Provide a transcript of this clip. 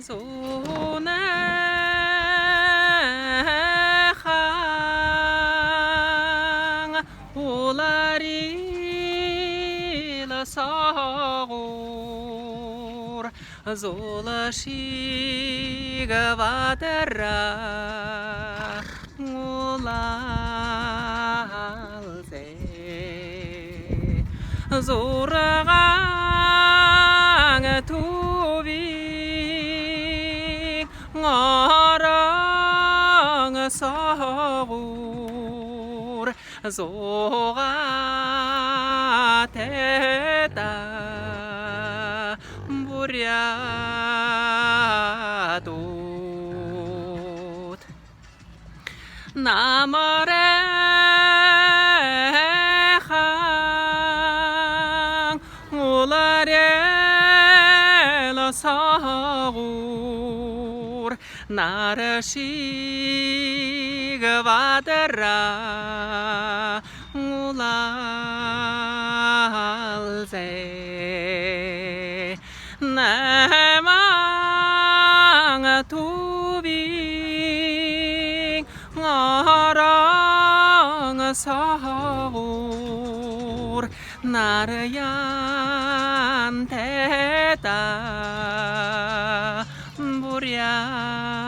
손에 항 올라리라 사고르 졸라시가 바다라 올라세 조라강 투비 ngorang sahur zoga teta buryadut namare khang ulare la sahur 나르시가 바다라 울랄세 나망 투빙 어랑 서울 나르얀 대다 부랴